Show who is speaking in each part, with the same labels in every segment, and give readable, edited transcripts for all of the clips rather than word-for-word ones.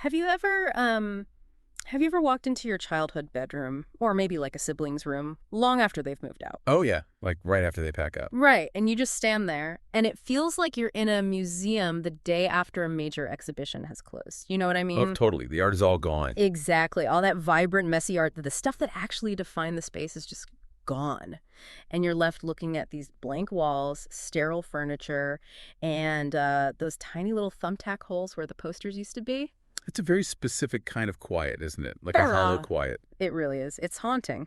Speaker 1: Have you ever walked into your childhood bedroom, or maybe like a sibling's room, long after they've moved out?
Speaker 2: Oh, yeah. Like right after they pack up.
Speaker 1: Right, and you just stand there, and it feels like you're in a museum the day after a major exhibition has closed. You know what I mean?
Speaker 2: Oh, totally. The art is all gone.
Speaker 1: Exactly. All that vibrant, messy art, the stuff that actually defined the space is just gone. And you're left looking at these blank walls, sterile furniture, and those tiny little thumbtack holes where the posters used to be.
Speaker 2: It's a very specific kind of quiet, isn't it? Like a hollow quiet.
Speaker 1: It really is. It's haunting.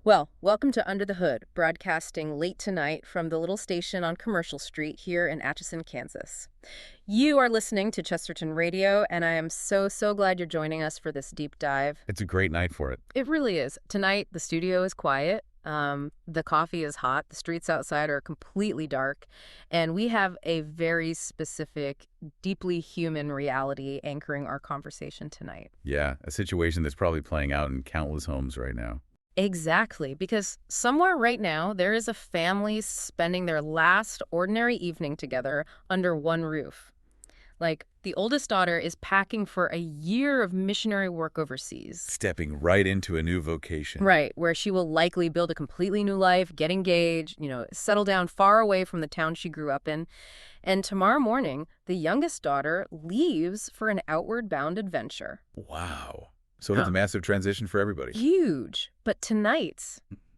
Speaker 1: Well, welcome to Under the Hood, broadcasting late tonight from the little station on Commercial Street here in Atchison, Kansas. You are listening to Chesterton Radio, and I am so glad you're joining us for this deep dive.
Speaker 2: It's a great night for it.
Speaker 1: It really is. Tonight, the studio is quiet. The coffee is hot. The streets outside are completely dark. And we have a very specific, deeply human reality anchoring our conversation tonight.
Speaker 2: Yeah, a situation that's probably playing out in countless homes right now.
Speaker 1: Exactly, because somewhere right now, there is a family spending their last ordinary evening together under one roof. Like, the oldest daughter is packing for a year of missionary work overseas.
Speaker 2: Stepping right into a new vocation.
Speaker 1: Right, where she will likely build a completely new life, get engaged, settle down far away from the town she grew up in. And tomorrow morning, the youngest daughter leaves for an outward-bound adventure.
Speaker 2: Wow. So it's a massive transition for everybody.
Speaker 1: Huge. But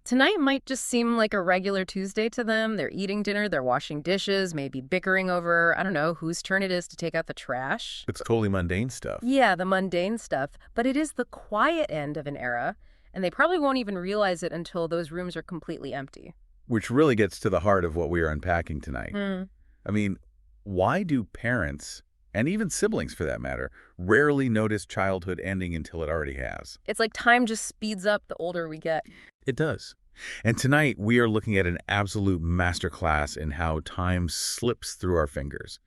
Speaker 1: Tonight might just seem like a regular Tuesday to them. They're eating dinner, they're washing dishes, maybe bickering over, I don't know, whose turn it is to take out the trash.
Speaker 2: It's totally mundane stuff.
Speaker 1: Yeah, the mundane stuff. But it is the quiet end of an era, and they probably won't even realize it until those rooms are completely empty.
Speaker 2: Which really gets to the heart of what we are unpacking tonight. I mean, why do parents, and even siblings for that matter, rarely notice childhood ending until it already has?
Speaker 1: It's like time just speeds up the older we get.
Speaker 2: It does. And tonight we are looking at an absolute masterclass in how time slips through our fingers.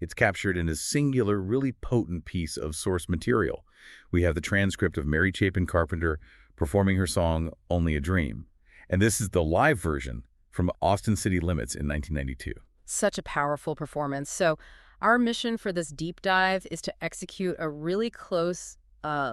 Speaker 2: It's captured in a singular, really potent piece of source material. We have the transcript of Mary Chapin Carpenter performing her song, Only a Dream. And this is the live version from Austin City Limits in 1992.
Speaker 1: Such a powerful performance. So our mission for this deep dive is to execute a really close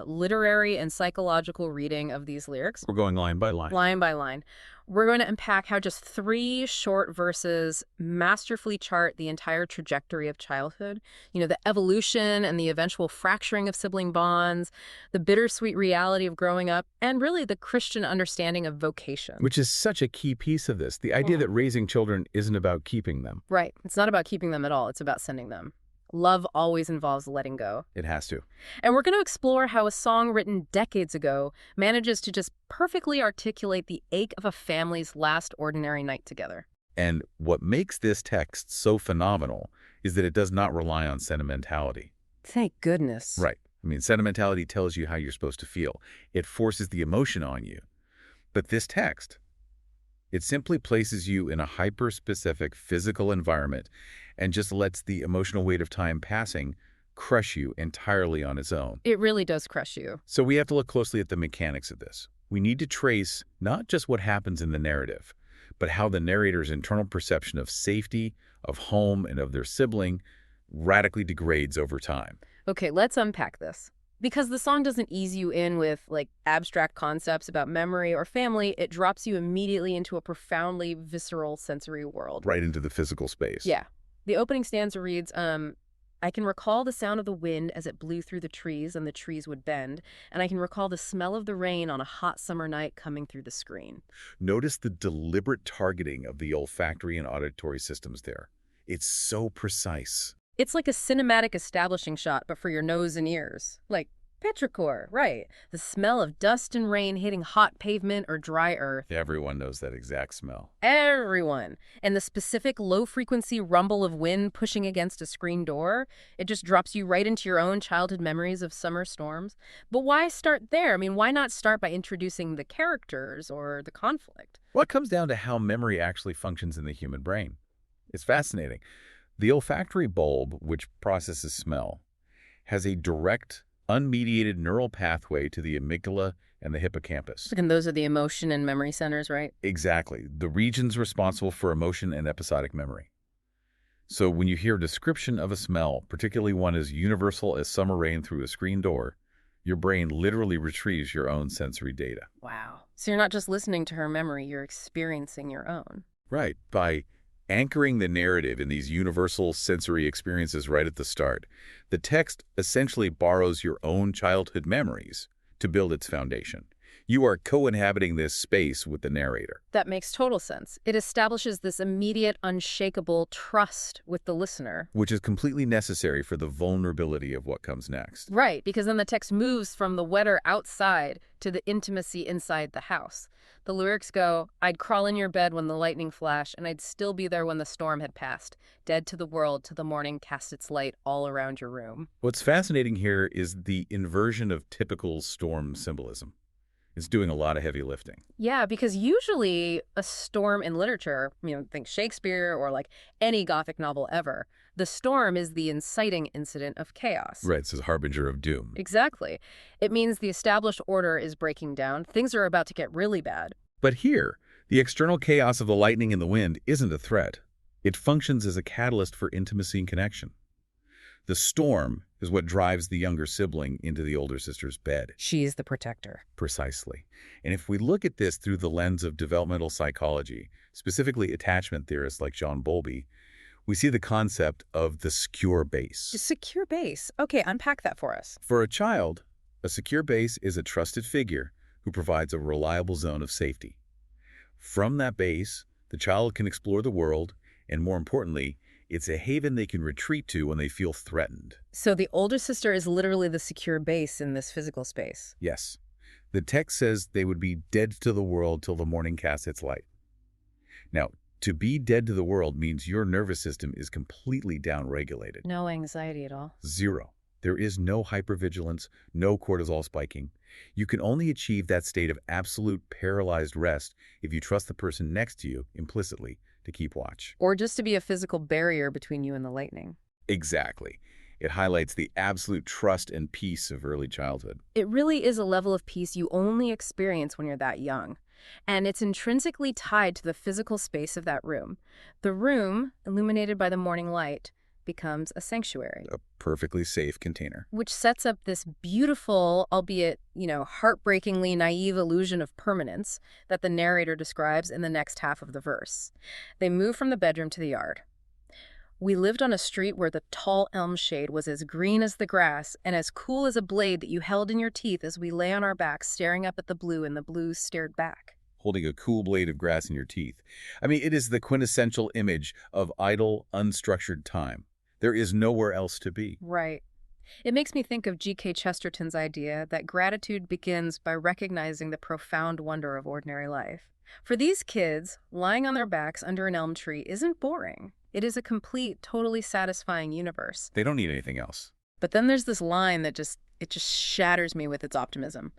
Speaker 1: literary and psychological reading of these lyrics.
Speaker 2: We're going line by line.
Speaker 1: Line by line. We're going to unpack how just 3 short verses masterfully chart the entire trajectory of childhood. The evolution and the eventual fracturing of sibling bonds, the bittersweet reality of growing up, and really the Christian understanding of vocation.
Speaker 2: Which is such a key piece of this. The idea that raising children isn't about keeping them.
Speaker 1: Right. It's not about keeping them at all. It's about sending them. Love always involves letting go.
Speaker 2: It has to.
Speaker 1: And we're going to explore how a song written decades ago manages to just perfectly articulate the ache of a family's last ordinary night together.
Speaker 2: And what makes this text so phenomenal is that it does not rely on sentimentality.
Speaker 1: Thank goodness.
Speaker 2: Right. I mean, sentimentality tells you how you're supposed to feel. It forces the emotion on you. But this text, it simply places you in a hyper-specific physical environment and just lets the emotional weight of time passing crush you entirely on its own.
Speaker 1: It really does crush you.
Speaker 2: So we have to look closely at the mechanics of this. We need to trace not just what happens in the narrative, but how the narrator's internal perception of safety, of home, and of their sibling radically degrades over time.
Speaker 1: Okay, let's unpack this. Because the song doesn't ease you in with, abstract concepts about memory or family, it drops you immediately into a profoundly visceral sensory world.
Speaker 2: Right into the physical space.
Speaker 1: Yeah. The opening stanza reads, I can recall the sound of the wind as it blew through the trees and the trees would bend, and I can recall the smell of the rain on a hot summer night coming through the screen.
Speaker 2: Notice the deliberate targeting of the olfactory and auditory systems there. It's so precise.
Speaker 1: It's like a cinematic establishing shot, but for your nose and ears. Like petrichor, right. The smell of dust and rain hitting hot pavement or dry earth.
Speaker 2: Everyone knows that exact smell.
Speaker 1: Everyone. And the specific low-frequency rumble of wind pushing against a screen door, it just drops you right into your own childhood memories of summer storms. But why start there? I mean, why not start by introducing the characters or the conflict?
Speaker 2: Well, it comes down to how memory actually functions in the human brain. It's fascinating. The olfactory bulb, which processes smell, has a direct, unmediated neural pathway to the amygdala and the hippocampus.
Speaker 1: And those are the emotion and memory centers, right?
Speaker 2: Exactly. The regions responsible for emotion and episodic memory. So when you hear a description of a smell, particularly one as universal as summer rain through a screen door, your brain literally retrieves your own sensory data.
Speaker 1: Wow. So you're not just listening to her memory, you're experiencing your own.
Speaker 2: Right. By anchoring the narrative in these universal sensory experiences right at the start, the text essentially borrows your own childhood memories to build its foundation. You are co-inhabiting this space with the narrator.
Speaker 1: That makes total sense. It establishes this immediate, unshakable trust with the listener.
Speaker 2: Which is completely necessary for the vulnerability of what comes next.
Speaker 1: Right, because then the text moves from the weather outside to the intimacy inside the house. The lyrics go, "I'd crawl in your bed when the lightning flashed, and I'd still be there when the storm had passed. Dead to the world till the morning cast its light all around your room."
Speaker 2: What's fascinating here is the inversion of typical storm symbolism. It's doing a lot of heavy lifting.
Speaker 1: Yeah, because usually a storm in literature, think Shakespeare or like any Gothic novel ever, the storm is the inciting incident of chaos.
Speaker 2: Right, it's a harbinger of doom.
Speaker 1: Exactly. It means the established order is breaking down. Things are about to get really bad.
Speaker 2: But here, the external chaos of the lightning and the wind isn't a threat. It functions as a catalyst for intimacy and connection. The storm is what drives the younger sibling into the older sister's bed.
Speaker 1: She's the protector.
Speaker 2: Precisely. And if we look at this through the lens of developmental psychology, specifically attachment theorists like John Bowlby, we see the concept of the secure base.
Speaker 1: A secure base. Okay, unpack that for us.
Speaker 2: For a child, a secure base is a trusted figure who provides a reliable zone of safety. From that base, the child can explore the world, and more importantly, it's a haven they can retreat to when they feel threatened.
Speaker 1: So the older sister is literally the secure base in this physical space.
Speaker 2: Yes. The text says they would be dead to the world till the morning casts its light. Now, to be dead to the world means your nervous system is completely downregulated.
Speaker 1: No anxiety at all.
Speaker 2: Zero. There is no hypervigilance, no cortisol spiking. You can only achieve that state of absolute paralyzed rest if you trust the person next to you implicitly to keep watch.
Speaker 1: Or just to be a physical barrier between you and the lightning.
Speaker 2: Exactly. It highlights the absolute trust and peace of early childhood.
Speaker 1: It really is a level of peace you only experience when you're that young. And it's intrinsically tied to the physical space of that room. The room, illuminated by the morning light, becomes a sanctuary.
Speaker 2: A perfectly safe container.
Speaker 1: Which sets up this beautiful, albeit, heartbreakingly naive illusion of permanence that the narrator describes in the next half of the verse. They move from the bedroom to the yard. "We lived on a street where the tall elm shade was as green as the grass and as cool as a blade that you held in your teeth as we lay on our backs staring up at the blue and the blue stared back."
Speaker 2: Holding a cool blade of grass in your teeth. I mean, it is the quintessential image of idle, unstructured time. There is nowhere else to be.
Speaker 1: Right. It makes me think of G.K. Chesterton's idea that gratitude begins by recognizing the profound wonder of ordinary life. For these kids, lying on their backs under an elm tree isn't boring. It is a complete, totally satisfying universe.
Speaker 2: They don't need anything else.
Speaker 1: But then there's this line that just shatters me with its optimism.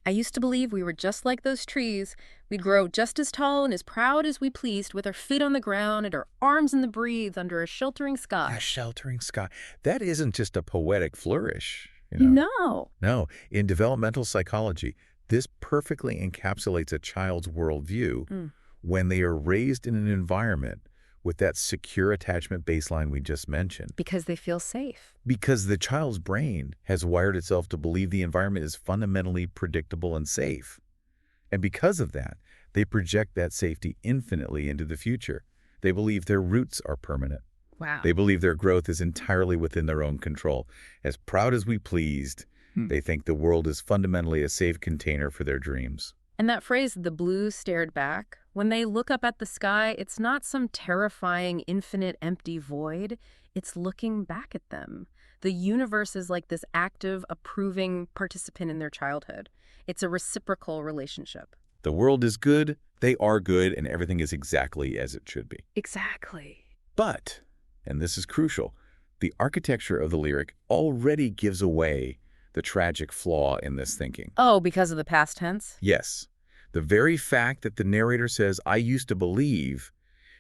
Speaker 1: "I used to believe we were just like those trees. We'd grow just as tall and as proud as we pleased, with our feet on the ground and our arms in the breeze under a sheltering sky."
Speaker 2: A sheltering sky. That isn't just a poetic flourish.
Speaker 1: No.
Speaker 2: No. In developmental psychology, this perfectly encapsulates a child's worldview when they are raised in an environment with that secure attachment baseline we just mentioned.
Speaker 1: Because they feel safe.
Speaker 2: Because the child's brain has wired itself to believe the environment is fundamentally predictable and safe. And because of that, they project that safety infinitely into the future. They believe their roots are permanent.
Speaker 1: Wow.
Speaker 2: They believe their growth is entirely within their own control. As proud as we pleased, they think the world is fundamentally a safe container for their dreams.
Speaker 1: And that phrase, "the blue stared back," when they look up at the sky, it's not some terrifying, infinite, empty void. It's looking back at them. The universe is like this active, approving participant in their childhood. It's a reciprocal relationship.
Speaker 2: The world is good, they are good, and everything is exactly as it should be.
Speaker 1: Exactly.
Speaker 2: But, and this is crucial, the architecture of the lyric already gives away the tragic flaw in this thinking.
Speaker 1: Oh, because of the past tense?
Speaker 2: Yes. The very fact that the narrator says, "I used to believe,"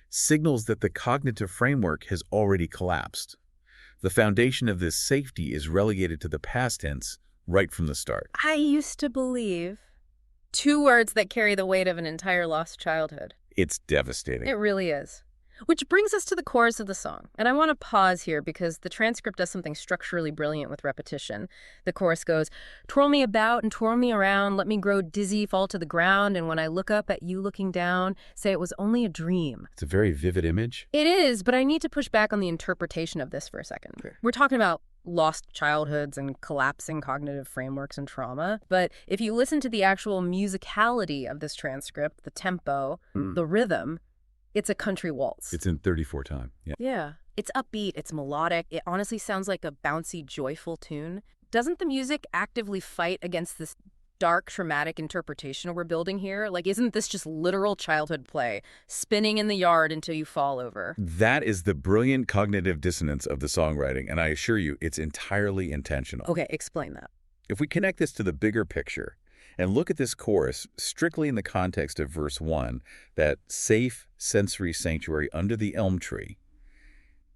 Speaker 2: signals that the cognitive framework has already collapsed. The foundation of this safety is relegated to the past tense right from the start.
Speaker 1: I used to believe. Two words that carry the weight of an entire lost childhood.
Speaker 2: It's devastating.
Speaker 1: It really is. Which brings us to the chorus of the song. And I want to pause here because the transcript does something structurally brilliant with repetition. The chorus goes, "Twirl me about and twirl me around, let me grow dizzy, fall to the ground, and when I look up at you looking down, say it was only a dream."
Speaker 2: It's a very vivid image.
Speaker 1: It is, but I need to push back on the interpretation of this for a second.
Speaker 2: Okay.
Speaker 1: We're talking about lost childhoods and collapsing cognitive frameworks and trauma. But if you listen to the actual musicality of this transcript, the tempo, the rhythm, it's a country waltz.
Speaker 2: It's in 34 time. Yeah.
Speaker 1: Yeah. It's upbeat, it's melodic, it honestly sounds like a bouncy, joyful tune. Doesn't the music actively fight against this dark, traumatic interpretation we're building here? Like, isn't this just literal childhood play, spinning in the yard until you fall over?
Speaker 2: That is the brilliant cognitive dissonance of the songwriting, and I assure you, it's entirely intentional.
Speaker 1: Okay, explain that.
Speaker 2: If we connect this to the bigger picture and look at this chorus strictly in the context of verse 1, that safe sensory sanctuary under the elm tree,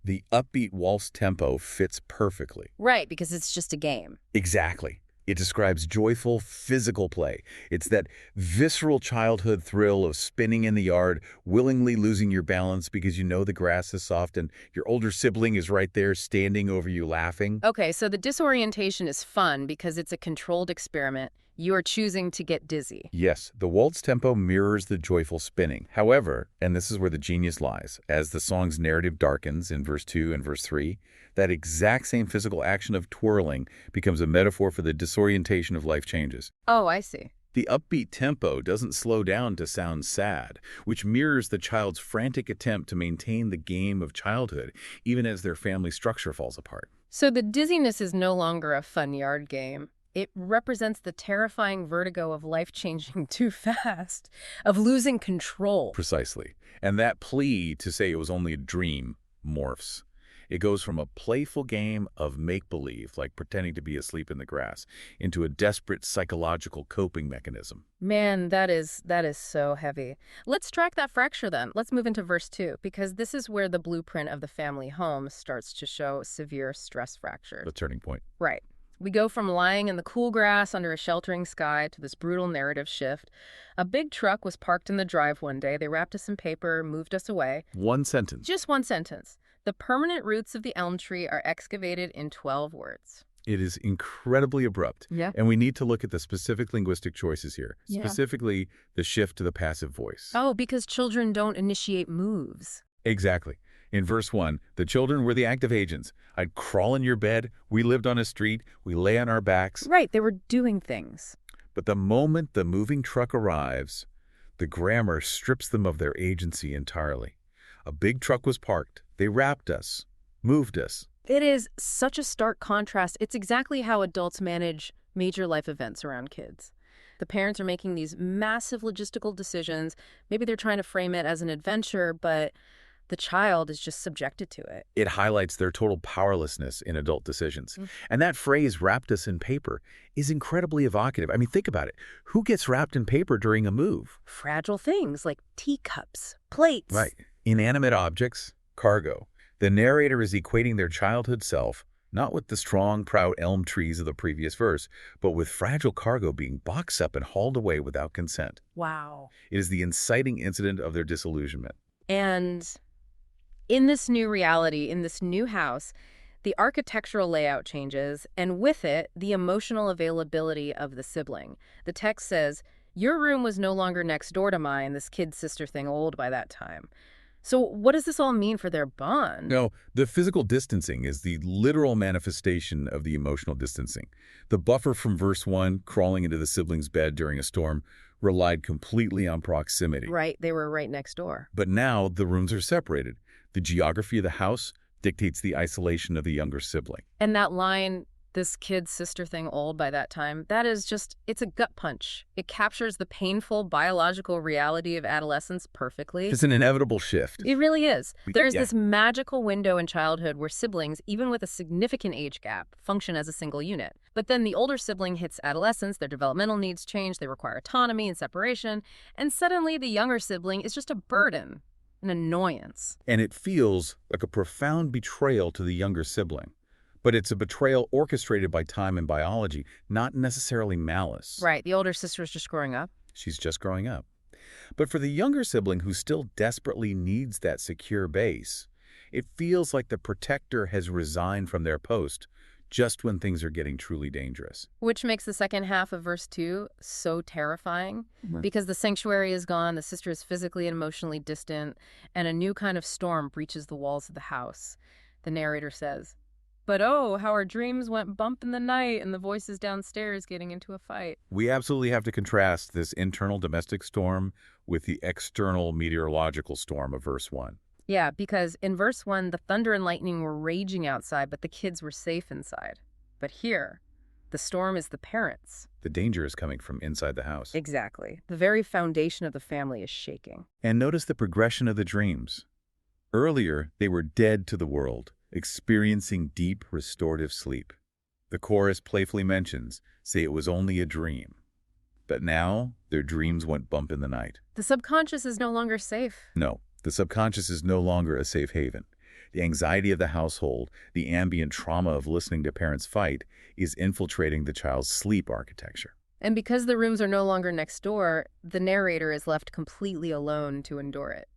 Speaker 2: the upbeat waltz tempo fits perfectly.
Speaker 1: Right, because it's just a game.
Speaker 2: Exactly. It describes joyful physical play. It's that visceral childhood thrill of spinning in the yard, willingly losing your balance because you know the grass is soft and your older sibling is right there standing over you laughing.
Speaker 1: Okay, so the disorientation is fun because it's a controlled experiment. You are choosing to get dizzy.
Speaker 2: Yes, the waltz tempo mirrors the joyful spinning. However, and this is where the genius lies, as the song's narrative darkens in verse 2 and verse 3, that exact same physical action of twirling becomes a metaphor for the disorientation of life changes.
Speaker 1: Oh, I see.
Speaker 2: The upbeat tempo doesn't slow down to sound sad, which mirrors the child's frantic attempt to maintain the game of childhood, even as their family structure falls apart.
Speaker 1: So the dizziness is no longer a fun yard game. It represents the terrifying vertigo of life changing too fast, of losing control.
Speaker 2: Precisely. And that plea to say it was only a dream morphs. It goes from a playful game of make-believe, like pretending to be asleep in the grass, into a desperate psychological coping mechanism.
Speaker 1: Man, that is so heavy. Let's track that fracture then. Let's move into verse 2, because this is where the blueprint of the family home starts to show severe stress fractures.
Speaker 2: The turning point.
Speaker 1: Right. We go from lying in the cool grass under a sheltering sky to this brutal narrative shift. A big truck was parked in the drive one day. They wrapped us in paper, moved us away.
Speaker 2: One sentence.
Speaker 1: Just one sentence. The permanent roots of the elm tree are excavated in 12 words.
Speaker 2: It is incredibly abrupt.
Speaker 1: Yeah.
Speaker 2: And we need to look at the specific linguistic choices here,
Speaker 1: Yeah.
Speaker 2: specifically the shift to the passive voice.
Speaker 1: Oh, because children don't initiate moves.
Speaker 2: Exactly. In verse 1, the children were the active agents. I'd crawl in your bed, we lived on a street, we lay on our backs.
Speaker 1: Right, they were doing things.
Speaker 2: But the moment the moving truck arrives, the grammar strips them of their agency entirely. A big truck was parked. They wrapped us, moved us.
Speaker 1: It is such a stark contrast. It's exactly how adults manage major life events around kids. The parents are making these massive logistical decisions. Maybe they're trying to frame it as an adventure, but the child is just subjected to it.
Speaker 2: It highlights their total powerlessness in adult decisions. And that phrase, wrapped us in paper, is incredibly evocative. I mean, think about it. Who gets wrapped in paper during a move?
Speaker 1: Fragile things like teacups, plates.
Speaker 2: Right. Inanimate objects, cargo. The narrator is equating their childhood self, not with the strong, proud elm trees of the previous verse, but with fragile cargo being boxed up and hauled away without consent.
Speaker 1: Wow.
Speaker 2: It is the inciting incident of their disillusionment.
Speaker 1: And in this new reality, in this new house, the architectural layout changes, and with it, the emotional availability of the sibling. The text says, your room was no longer next door to mine, this kid sister thing old by that time. So what does this all mean for their bond?
Speaker 2: No, the physical distancing is the literal manifestation of the emotional distancing. The buffer from verse 1, crawling into the sibling's bed during a storm, relied completely on proximity.
Speaker 1: Right, they were right next door.
Speaker 2: But now the rooms are separated. The geography of the house dictates the isolation of the younger sibling.
Speaker 1: And that line, this kid's sister thing old by that time, that is just, it's a gut punch. It captures the painful biological reality of adolescence perfectly.
Speaker 2: It's an inevitable shift.
Speaker 1: It really is. There's
Speaker 2: Yeah.
Speaker 1: this magical window in childhood where siblings, even with a significant age gap, function as a single unit. But then the older sibling hits adolescence, their developmental needs change, they require autonomy and separation, and suddenly the younger sibling is just a burden, an annoyance.
Speaker 2: And it feels like a profound betrayal to the younger sibling. But it's a betrayal orchestrated by time and biology, not necessarily malice.
Speaker 1: Right, the older sister is just growing up.
Speaker 2: She's just growing up. But for the younger sibling who still desperately needs that secure base, it feels like the protector has resigned from their post just when things are getting truly dangerous.
Speaker 1: Which makes the second half of verse 2 so terrifying, because the sanctuary is gone, the sister is physically and emotionally distant, and a new kind of storm breaches the walls of the house. The narrator says, "But oh, how our dreams went bump in the night and the voices downstairs getting into a fight."
Speaker 2: We absolutely have to contrast this internal domestic storm with the external meteorological storm of verse 1.
Speaker 1: Yeah, because in verse 1, the thunder and lightning were raging outside, but the kids were safe inside. But here, the storm is the parents.
Speaker 2: The danger is coming from inside the house.
Speaker 1: Exactly. The very foundation of the family is shaking.
Speaker 2: And notice the progression of the dreams. Earlier, they were dead to the world, experiencing deep restorative sleep. The chorus playfully mentions, say it was only a dream. But now, their dreams went bump in the night.
Speaker 1: The subconscious is no longer safe.
Speaker 2: No. The subconscious is no longer a safe haven. The anxiety of the household, the ambient trauma of listening to parents fight, is infiltrating the child's sleep architecture.
Speaker 1: And because the rooms are no longer next door, the narrator is left completely alone to endure it.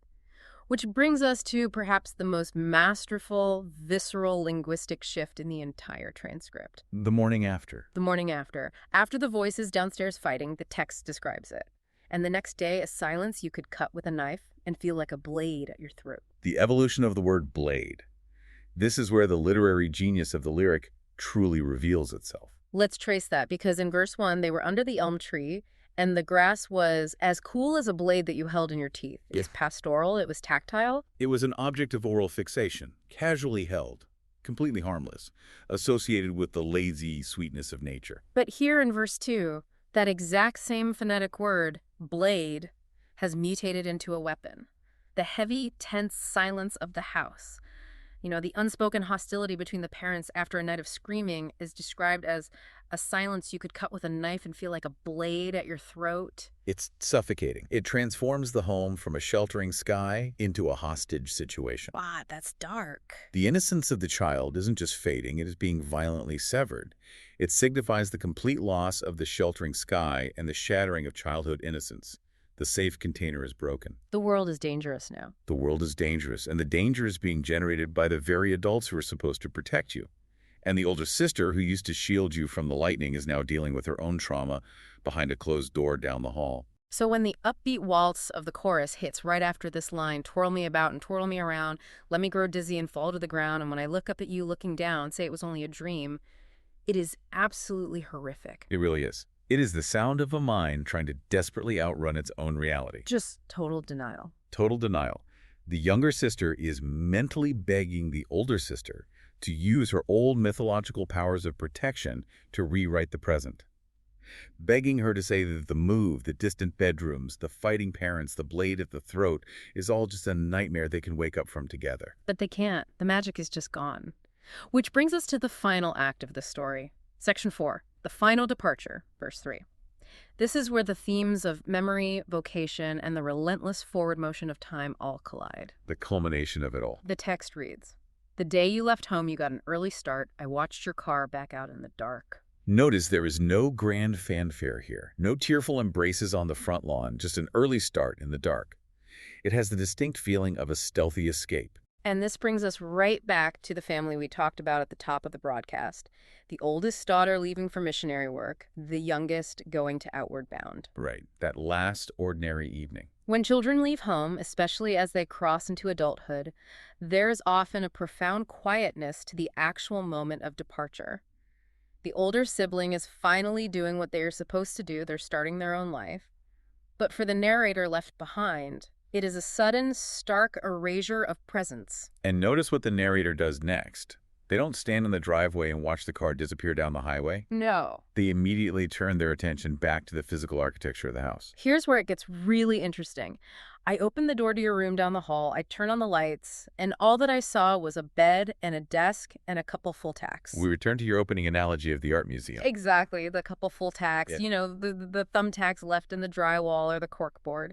Speaker 1: Which brings us to perhaps the most masterful, visceral linguistic shift in the entire transcript.
Speaker 2: The morning after.
Speaker 1: The morning after. After the voices downstairs fighting, the text describes it. And the next day, a silence you could cut with a knife and feel like a blade at your throat.
Speaker 2: The evolution of the word blade. This is where the literary genius of the lyric truly reveals itself.
Speaker 1: Let's trace that, because in verse 1, they were under the elm tree, and the grass was as cool as a blade that you held in your teeth. It was pastoral, it was tactile.
Speaker 2: It was an object of oral fixation, casually held, completely harmless, associated with the lazy sweetness of nature.
Speaker 1: But here in verse 2, that exact same phonetic word, blade, has mutated into a weapon. The heavy, tense silence of the house. The unspoken hostility between the parents after a night of screaming is described as a silence you could cut with a knife and feel like a blade at your throat.
Speaker 2: It's suffocating. It transforms the home from a sheltering sky into a hostage situation.
Speaker 1: Wow, that's dark.
Speaker 2: The innocence of the child isn't just fading, it is being violently severed. It signifies the complete loss of the sheltering sky and the shattering of childhood innocence. The safe container is broken.
Speaker 1: The world is dangerous now.
Speaker 2: The world is dangerous, and the danger is being generated by the very adults who are supposed to protect you. And the older sister who used to shield you from the lightning is now dealing with her own trauma behind a closed door down the hall.
Speaker 1: So when the upbeat waltz of the chorus hits right after this line, twirl me about and twirl me around, let me grow dizzy and fall to the ground, and when I look up at you looking down, say it was only a dream, it is absolutely horrific.
Speaker 2: It really is. It is the sound of a mind trying to desperately outrun its own reality.
Speaker 1: Just total denial.
Speaker 2: Total denial. The younger sister is mentally begging the older sister to use her old mythological powers of protection to rewrite the present. Begging her to say that the move, the distant bedrooms, the fighting parents, the blade at the throat is all just a nightmare they can wake up from together.
Speaker 1: But they can't. The magic is just gone. Which brings us to the final act of the story. Section 4. The final departure, verse 3. This is where the themes of memory, vocation, and the relentless forward motion of time all collide.
Speaker 2: The culmination of it all.
Speaker 1: The text reads, "The day you left home, you got an early start. I watched your car back out in the dark."
Speaker 2: Notice there is no grand fanfare here, no tearful embraces on the front lawn, just an early start in the dark. It has the distinct feeling of a stealthy escape.
Speaker 1: And this brings us right back to the family we talked about at the top of the broadcast. The oldest daughter leaving for missionary work, the youngest going to Outward Bound.
Speaker 2: Right, that last ordinary evening.
Speaker 1: When children leave home, especially as they cross into adulthood, there is often a profound quietness to the actual moment of departure. The older sibling is finally doing what they are supposed to do. They're starting their own life. But for the narrator left behind, it is a sudden, stark erasure of presence.
Speaker 2: And notice what the narrator does next. They don't stand in the driveway and watch the car disappear down the highway.
Speaker 1: No.
Speaker 2: They immediately turn their attention back to the physical architecture of the house.
Speaker 1: Here's where it gets really interesting. I opened the door to your room down the hall, I turned on the lights, and all that I saw was a bed and a desk and a couple full tacks.
Speaker 2: We return to your opening analogy of the art museum.
Speaker 1: Exactly, the couple full tacks,
Speaker 2: Yeah.
Speaker 1: the thumbtacks left in the drywall or the corkboard.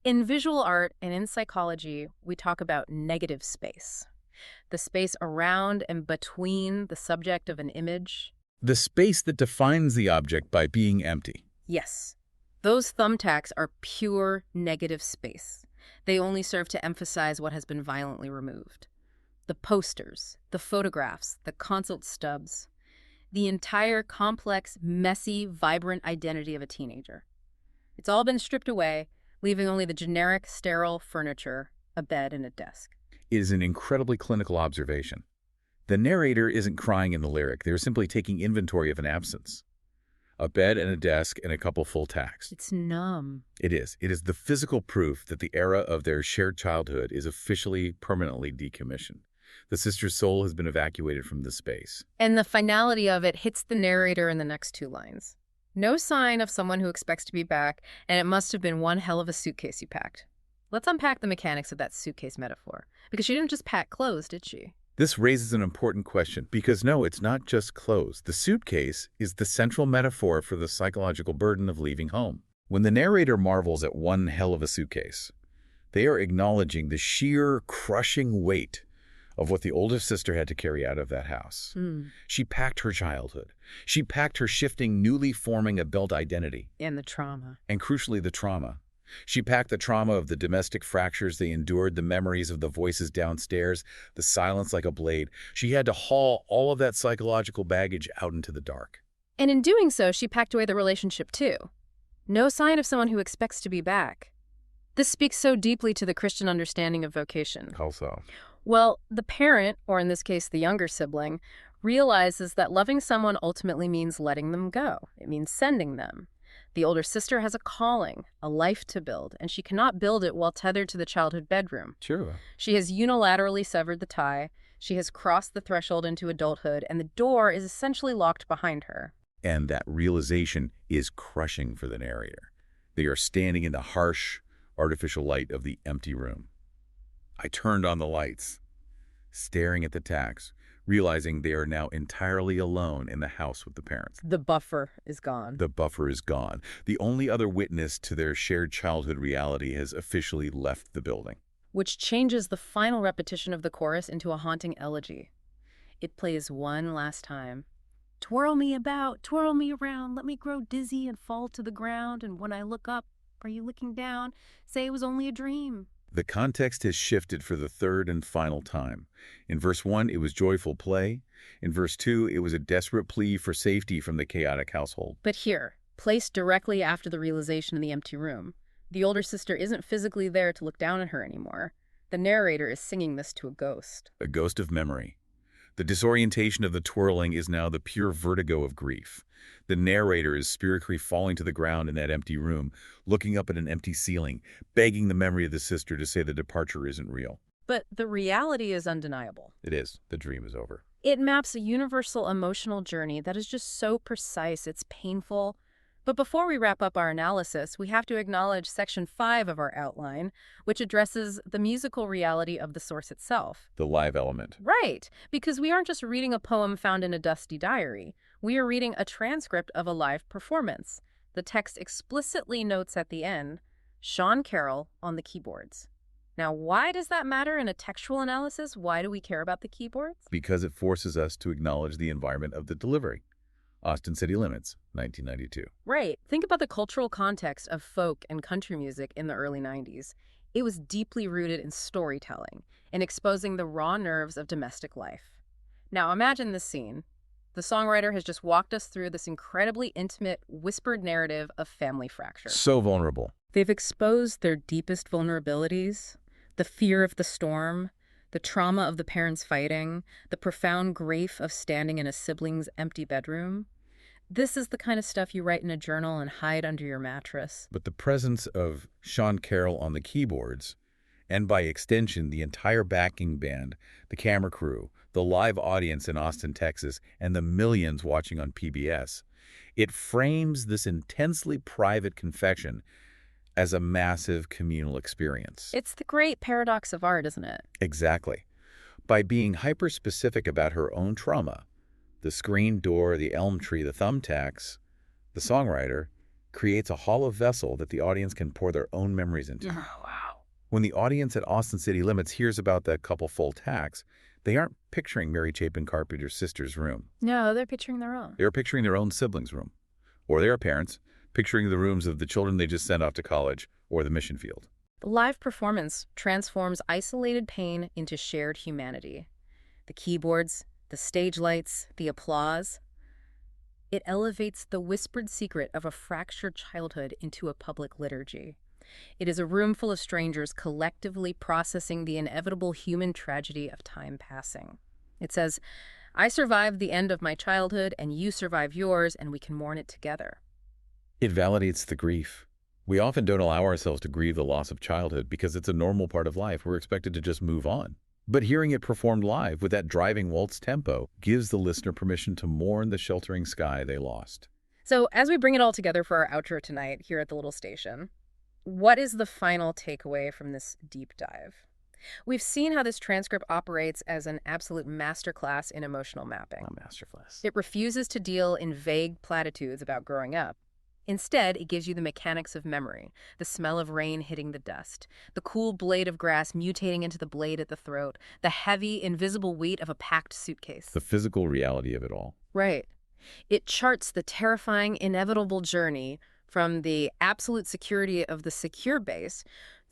Speaker 1: In visual art and in psychology, we talk about negative space. The space around and between the subject of an image.
Speaker 2: The space that defines the object by being empty.
Speaker 1: Yes. Those thumbtacks are pure negative space. They only serve to emphasize what has been violently removed. The posters, the photographs, the consult stubs, the entire complex, messy, vibrant identity of a teenager. It's all been stripped away, leaving only the generic, sterile furniture, a bed and a desk.
Speaker 2: It is an incredibly clinical observation. The narrator isn't crying in the lyric. They're simply taking inventory of an absence. A bed and a desk and a couple full tacks.
Speaker 1: It's numb.
Speaker 2: It is. It is the physical proof that the era of their shared childhood is officially, permanently decommissioned. The sister's soul has been evacuated from the space.
Speaker 1: And the finality of it hits the narrator in the next two lines. No sign of someone who expects to be back, and it must have been one hell of a suitcase you packed. Let's unpack the mechanics of that suitcase metaphor. Because she didn't just pack clothes, did she?
Speaker 2: This raises an important question, because no, it's not just clothes. The suitcase is the central metaphor for the psychological burden of leaving home. When the narrator marvels at one hell of a suitcase, they are acknowledging the sheer, crushing weight of what the older sister had to carry out of that house. She packed her childhood. She packed her shifting, newly forming adult identity.
Speaker 1: And the trauma.
Speaker 2: And crucially, the trauma. She packed the trauma of the domestic fractures they endured, the memories of the voices downstairs, the silence like a blade. She had to haul all of that psychological baggage out into the dark.
Speaker 1: And in doing so, she packed away the relationship too. No sign of someone who expects to be back. This speaks so deeply to the Christian understanding of vocation.
Speaker 2: How so?
Speaker 1: Well, the parent, or in this case the younger sibling, realizes that loving someone ultimately means letting them go. It means sending them. The older sister has a calling, a life to build, and she cannot build it while tethered to the childhood bedroom.
Speaker 2: Sure.
Speaker 1: She has unilaterally severed the tie, she has crossed the threshold into adulthood, and the door is essentially locked behind her.
Speaker 2: And that realization is crushing for the narrator. They are standing in the harsh, artificial light of the empty room. I turned on the lights, staring at the tacks, realizing they are now entirely alone in the house with the parents.
Speaker 1: The buffer is gone.
Speaker 2: The buffer is gone. The only other witness to their shared childhood reality has officially left the building.
Speaker 1: Which changes the final repetition of the chorus into a haunting elegy. It plays one last time. Twirl me about, twirl me around, let me grow dizzy and fall to the ground, and when I look up, are you looking down? Say it was only a dream.
Speaker 2: The context has shifted for the third and final time. In verse 1, it was joyful play. In verse 2, it was a desperate plea for safety from the chaotic household.
Speaker 1: But here, placed directly after the realization in the empty room, the older sister isn't physically there to look down at her anymore. The narrator is singing this to a ghost.
Speaker 2: A ghost of memory. The disorientation of the twirling is now the pure vertigo of grief. The narrator is spiritually falling to the ground in that empty room, looking up at an empty ceiling, begging the memory of the sister to say the departure isn't real.
Speaker 1: But the reality is undeniable.
Speaker 2: It is. The dream is over.
Speaker 1: It maps a universal emotional journey that is just so precise, it's painful. But before we wrap up our analysis, we have to acknowledge Section 5 of our outline, which addresses the musical reality of the source itself.
Speaker 2: The live element.
Speaker 1: Right, because we aren't just reading a poem found in a dusty diary. We are reading a transcript of a live performance. The text explicitly notes at the end, Sean Carroll on the keyboards. Now, why does that matter in a textual analysis? Why do we care about the keyboards?
Speaker 2: Because it forces us to acknowledge the environment of the delivery. Austin City Limits, 1992.
Speaker 1: Right. Think about the cultural context of folk and country music in the early 90s. It was deeply rooted in storytelling and exposing the raw nerves of domestic life. Now, imagine this scene. The songwriter has just walked us through this incredibly intimate, whispered narrative of family fracture.
Speaker 2: So vulnerable.
Speaker 1: They've exposed their deepest vulnerabilities, the fear of the storm, the trauma of the parents fighting, the profound grief of standing in a sibling's empty bedroom. This is the kind of stuff you write in a journal and hide under your mattress.
Speaker 2: But the presence of Sean Carroll on the keyboards, and by extension the entire backing band, the camera crew, the live audience in Austin, Texas, and the millions watching on PBS, it frames this intensely private confession as a massive communal experience.
Speaker 1: It's the great paradox of art, isn't it?
Speaker 2: Exactly. By being hyper-specific about her own trauma, the screen door, the elm tree, the thumbtacks, the songwriter creates a hollow vessel that the audience can pour their own memories into.
Speaker 1: Oh, wow.
Speaker 2: When the audience at Austin City Limits hears about that couple full tacks, they aren't picturing Mary Chapin Carpenter's sister's room.
Speaker 1: No, they're picturing their own.
Speaker 2: They're picturing their own sibling's room, or their parents, picturing the rooms of the children they just sent off to college or the mission field.
Speaker 1: The live performance transforms isolated pain into shared humanity. The keyboards, the stage lights, the applause. It elevates the whispered secret of a fractured childhood into a public liturgy. It is a room full of strangers collectively processing the inevitable human tragedy of time passing. It says, I survived the end of my childhood, and you survive yours, and we can mourn it together.
Speaker 2: It validates the grief. We often don't allow ourselves to grieve the loss of childhood because it's a normal part of life. We're expected to just move on. But hearing it performed live with that driving waltz tempo gives the listener permission to mourn the sheltering sky they lost.
Speaker 1: So as we bring it all together for our outro tonight here at the Little Station, what is the final takeaway from this deep dive? We've seen how this transcript operates as an absolute masterclass in emotional mapping.
Speaker 2: A masterclass.
Speaker 1: It refuses to deal in vague platitudes about growing up. Instead, it gives you the mechanics of memory, the smell of rain hitting the dust, the cool blade of grass mutating into the blade at the throat, the heavy, invisible weight of a packed suitcase.
Speaker 2: The physical reality of it all.
Speaker 1: Right. It charts the terrifying, inevitable journey from the absolute security of the secure base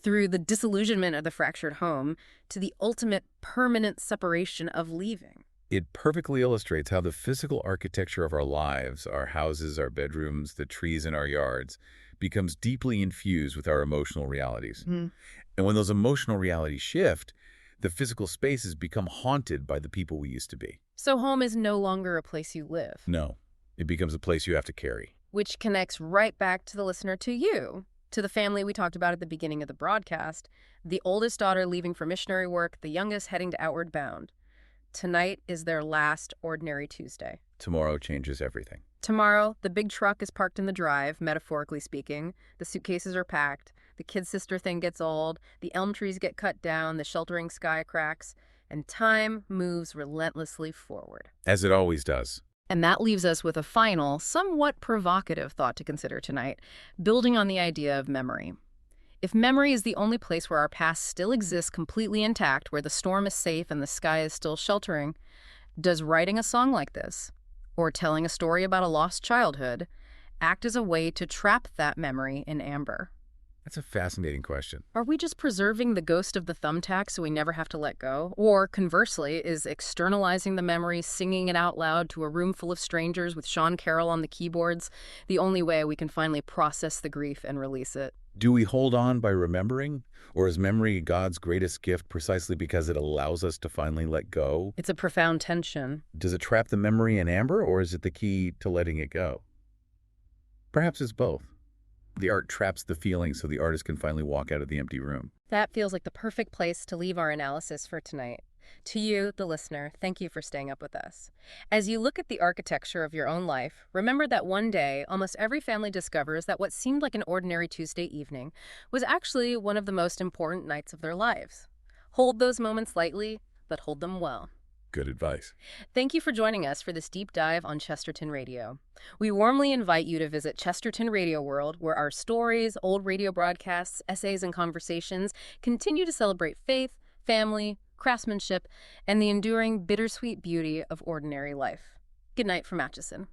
Speaker 1: through the disillusionment of the fractured home to the ultimate permanent separation of leaving.
Speaker 2: It perfectly illustrates how the physical architecture of our lives, our houses, our bedrooms, the trees in our yards, becomes deeply infused with our emotional realities. And when those emotional realities shift, the physical spaces become haunted by the people we used to be.
Speaker 1: So home is no longer a place you live.
Speaker 2: No, it becomes a place you have to carry.
Speaker 1: Which connects right back to the listener, to you, to the family we talked about at the beginning of the broadcast, the oldest daughter leaving for missionary work, the youngest heading to Outward Bound. Tonight is their last ordinary Tuesday.
Speaker 2: Tomorrow changes everything.
Speaker 1: Tomorrow, the big truck is parked in the drive, metaphorically speaking. The suitcases are packed. The kid's sister thing gets old. The elm trees get cut down. The sheltering sky cracks. And time moves relentlessly forward.
Speaker 2: As it always does.
Speaker 1: And that leaves us with a final, somewhat provocative thought to consider tonight, building on the idea of memory. If memory is the only place where our past still exists completely intact, where the storm is safe and the sky is still sheltering, does writing a song like this, or telling a story about a lost childhood, act as a way to trap that memory in amber?
Speaker 2: That's a fascinating question.
Speaker 1: Are we just preserving the ghost of the thumbtack so we never have to let go? Or, conversely, is externalizing the memory, singing it out loud to a room full of strangers with Sean Carroll on the keyboards, the only way we can finally process the grief and release it?
Speaker 2: Do we hold on by remembering? Or is memory God's greatest gift precisely because it allows us to finally let go?
Speaker 1: It's a profound tension.
Speaker 2: Does it trap the memory in amber, or is it the key to letting it go? Perhaps it's both. The art traps the feeling so the artist can finally walk out of the empty room.
Speaker 1: That feels like the perfect place to leave our analysis for tonight. To you, the listener, thank you for staying up with us. As you look at the architecture of your own life, remember that one day, almost every family discovers that what seemed like an ordinary Tuesday evening was actually one of the most important nights of their lives. Hold those moments lightly, but hold them well.
Speaker 2: Good advice.
Speaker 1: Thank you for joining us for this deep dive on Chesterton Radio. We warmly invite you to visit Chesterton Radio World, where our stories, old radio broadcasts, essays, and conversations continue to celebrate faith, family, craftsmanship, and the enduring bittersweet beauty of ordinary life. Good night from Atchison.